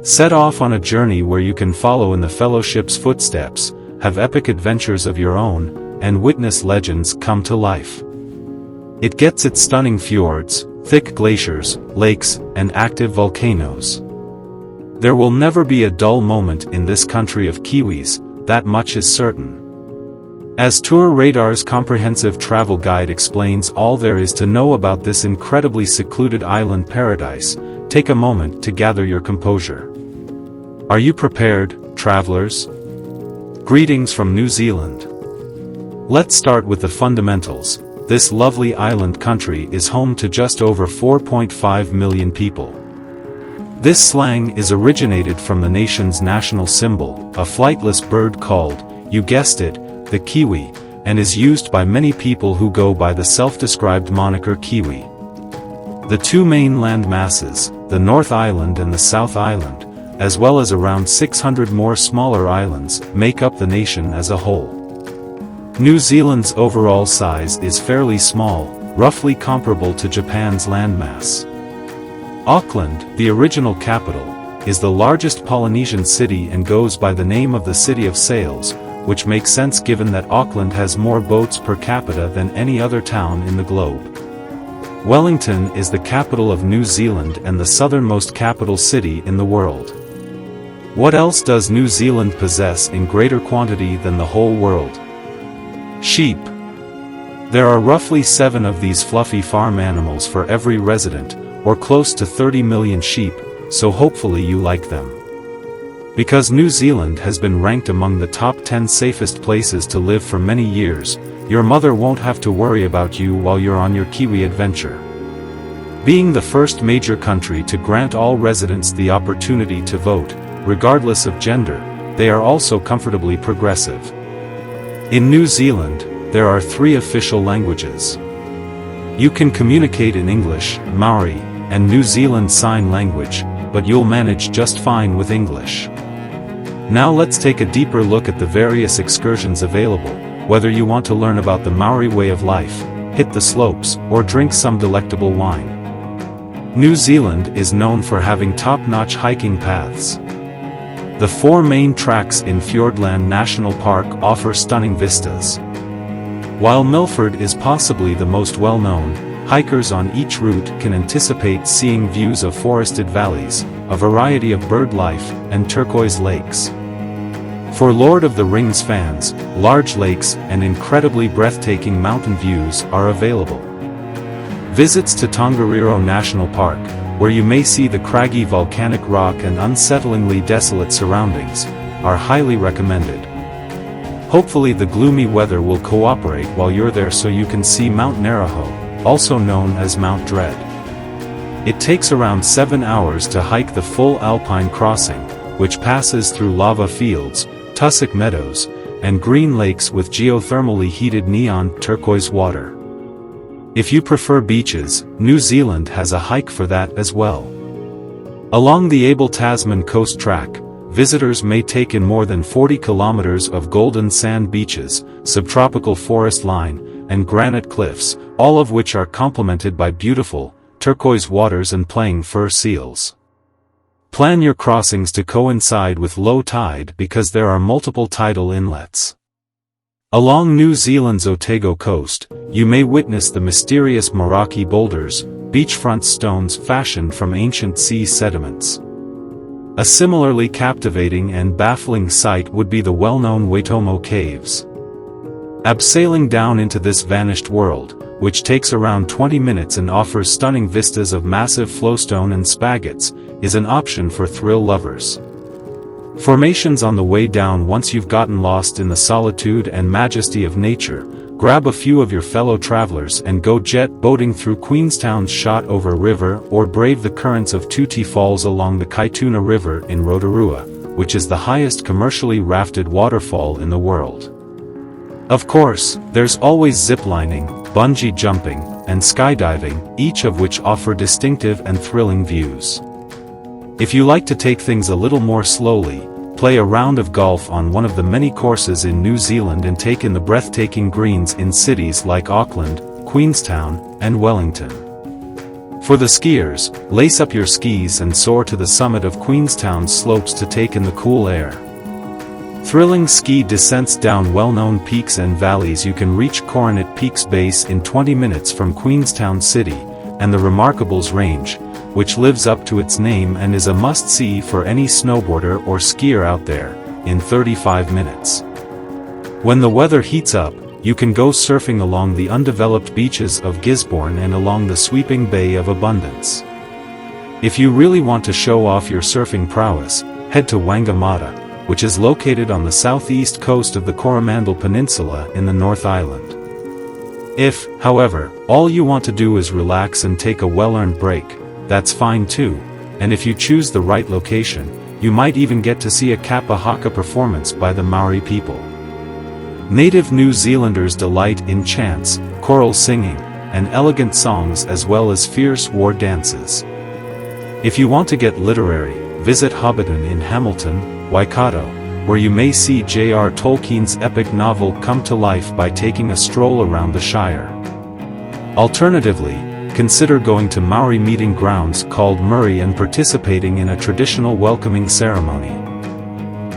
Set off on a journey where you can follow in the Fellowship's footsteps, have epic adventures of your own, and witness legends come to life. It gets its stunning fjords, thick glaciers, lakes, and active volcanoes. There will never be a dull moment in this country of Kiwis, that much is certain. As Tour Radar's comprehensive travel guide explains all there is to know about this incredibly secluded island paradise, take a moment to gather your composure. Are you prepared, travelers? Greetings from New Zealand. Let's start with the fundamentals. This lovely island country is home to just over 4.5 million people. This slang is originated from the nation's national symbol, a flightless bird called, you guessed it, the kiwi, and is used by many people who go by the self-described moniker Kiwi. The two main land masses, the North Island and the South Island, as well as around 600 more smaller islands, make up the nation as a whole. New Zealand's overall size is fairly small, roughly comparable to Japan's landmass. Auckland, the original capital, is the largest Polynesian city and goes by the name of the City of Sails, which makes sense given that Auckland has more boats per capita than any other town in the globe. Wellington is the capital of New Zealand and the southernmost capital city in the world. What else does New Zealand possess in greater quantity than the whole world? Sheep. There are roughly 7 of these fluffy farm animals for every resident, or close to 30 million sheep, so hopefully you like them. Because New Zealand has been ranked among the top 10 safest places to live for many years, your mother won't have to worry about you while you're on your Kiwi adventure. Being the first major country to grant all residents the opportunity to vote, regardless of gender, they are also comfortably progressive. In New Zealand, there are 3 official languages. You can communicate in English, Maori, and New Zealand Sign Language, but you'll manage just fine with English. Now let's take a deeper look at the various excursions available, whether you want to learn about the Maori way of life, hit the slopes, or drink some delectable wine. New Zealand is known for having top-notch hiking paths. The 4 main tracks in Fjordland National Park offer stunning vistas. While Milford is possibly the most well-known, hikers on each route can anticipate seeing views of forested valleys, a variety of bird life, and turquoise lakes. For Lord of the Rings fans, large lakes and incredibly breathtaking mountain views are available. Visits to Tongariro National Park, where you may see the craggy volcanic rock and unsettlingly desolate surroundings, are highly recommended. Hopefully the gloomy weather will cooperate while you're there so you can see Mount Naraho, also known as Mount Dread. It takes around 7 hours to hike the full alpine crossing, which passes through lava fields, tussock meadows, and green lakes with geothermally heated neon turquoise water. If you prefer beaches, New Zealand has a hike for that as well. Along the Abel Tasman Coast Track, visitors may take in more than 40 kilometers of golden sand beaches, subtropical forest line, and granite cliffs, all of which are complemented by beautiful, turquoise waters and playing fur seals. Plan your crossings to coincide with low tide because there are multiple tidal inlets. Along New Zealand's Otago coast, you may witness the mysterious Meraki boulders, beachfront stones fashioned from ancient sea sediments. A similarly captivating and baffling sight would be the well-known Waitomo Caves. Abseiling down into this vanished world, which takes around 20 minutes and offers stunning vistas of massive flowstone and spaghetts, is an option for thrill lovers. Formations on the way down. Once you've gotten lost in the solitude and majesty of nature, grab a few of your fellow travelers and go jet boating through Queenstown's Shot-Over River or brave the currents of Tuti Falls along the Kaituna River in Rotorua, which is the highest commercially rafted waterfall in the world. Of course, there's always ziplining, bungee jumping, and skydiving, each of which offer distinctive and thrilling views. If you like to take things a little more slowly, play a round of golf on one of the many courses in New Zealand and take in the breathtaking greens in cities like Auckland, Queenstown, and Wellington. For the skiers, lace up your skis and soar to the summit of Queenstown's slopes to take in the cool air. Thrilling ski descents down well-known peaks and valleys. You can reach Coronet Peak's base in 20 minutes from Queenstown City, and the Remarkables Range, which lives up to its name and is a must-see for any snowboarder or skier out there, in 35 minutes. When the weather heats up, you can go surfing along the undeveloped beaches of Gisborne and along the sweeping Bay of Abundance. If you really want to show off your surfing prowess, head to Wangamatta, which is located on the southeast coast of the Coromandel Peninsula in the North Island. If, however, all you want to do is relax and take a well-earned break, that's fine too, and if you choose the right location, you might even get to see a Kappa Haka performance by the Maori people. Native New Zealanders delight in chants, choral singing, and elegant songs as well as fierce war dances. If you want to get literary, visit Hobbiton in Hamilton, Waikato, where you may see J.R. Tolkien's epic novel come to life by taking a stroll around the Shire. Alternatively, consider going to Maori meeting grounds called Murray and participating in a traditional welcoming ceremony.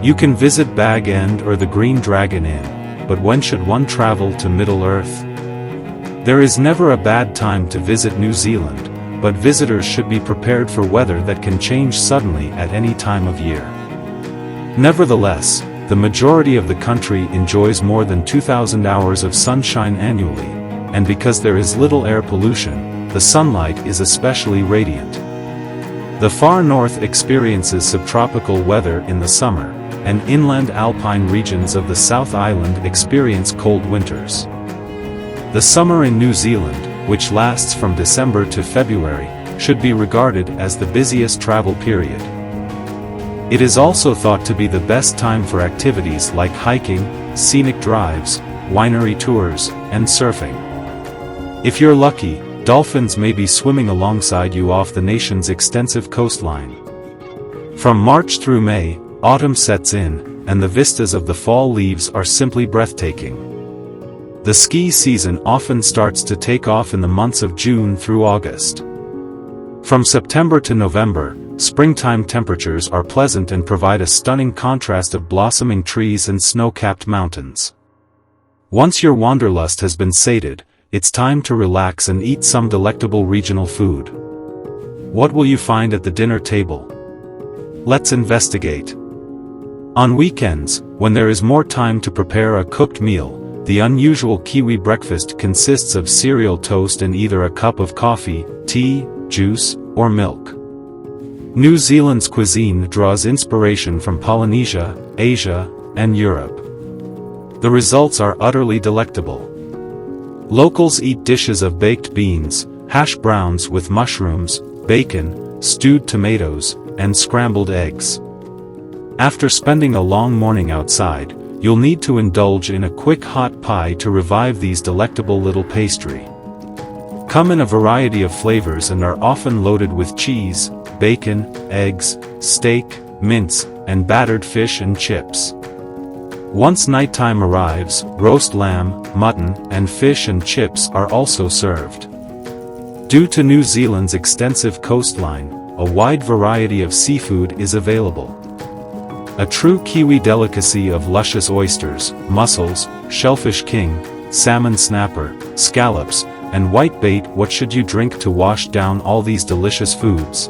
You can visit Bag End or the Green Dragon Inn, but when should one travel to Middle-earth? There is never a bad time to visit New Zealand, but visitors should be prepared for weather that can change suddenly at any time of year. Nevertheless, the majority of the country enjoys more than 2,000 hours of sunshine annually, and because there is little air pollution, the sunlight is especially radiant. The far north experiences subtropical weather in the summer, and inland alpine regions of the South Island experience cold winters. The summer in New Zealand, which lasts from December to February, should be regarded as the busiest travel period. It is also thought to be the best time for activities like hiking, scenic drives, winery tours, and surfing. If you're lucky, dolphins may be swimming alongside you off the nation's extensive coastline. From March through May, autumn sets in, and the vistas of the fall leaves are simply breathtaking. The ski season often starts to take off in the months of June through August. From September to November, springtime temperatures are pleasant and provide a stunning contrast of blossoming trees and snow-capped mountains. Once your wanderlust has been sated, it's time to relax and eat some delectable regional food. What will you find at the dinner table? Let's investigate. On weekends, when there is more time to prepare a cooked meal, the unusual Kiwi breakfast consists of cereal toast and either a cup of coffee, tea, juice, or milk. New Zealand's cuisine draws inspiration from Polynesia, Asia, and Europe. The results are utterly delectable. Locals eat dishes of baked beans, hash browns with mushrooms, bacon, stewed tomatoes, and scrambled eggs. After spending a long morning outside, you'll need to indulge in a quick hot pie to revive these delectable little pastry. Come in a variety of flavors and are often loaded with cheese, bacon, eggs, steak, mince, and battered fish and chips. Once nighttime arrives, roast lamb, mutton, and fish and chips are also served. Due to New Zealand's extensive coastline, a wide variety of seafood is available. A true Kiwi delicacy of luscious oysters, mussels, shellfish king, salmon snapper, scallops, and whitebait. What should you drink to wash down all these delicious foods?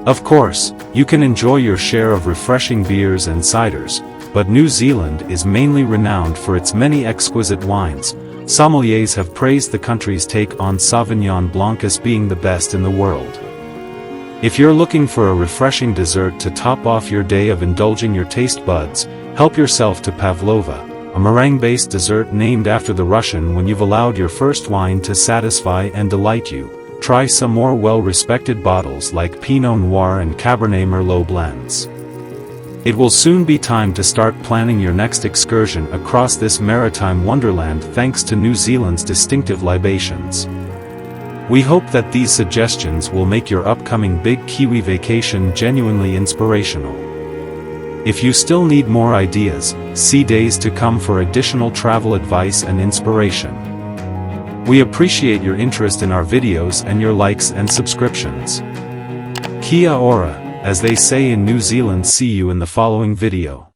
Of course, you can enjoy your share of refreshing beers and ciders, but New Zealand is mainly renowned for its many exquisite wines. Sommeliers have praised the country's take on Sauvignon Blanc as being the best in the world. If you're looking for a refreshing dessert to top off your day of indulging your taste buds, help yourself to pavlova, a meringue-based dessert named after the Russian. When you've allowed your first wine to satisfy and delight you, try some more well-respected bottles like Pinot Noir and Cabernet Merlot blends. It will soon be time to start planning your next excursion across this maritime wonderland thanks to New Zealand's distinctive libations. We hope that these suggestions will make your upcoming big Kiwi vacation genuinely inspirational. If you still need more ideas, see days to come for additional travel advice and inspiration. We appreciate your interest in our videos and your likes and subscriptions. Kia ora, as they say in New Zealand. See you in the following video.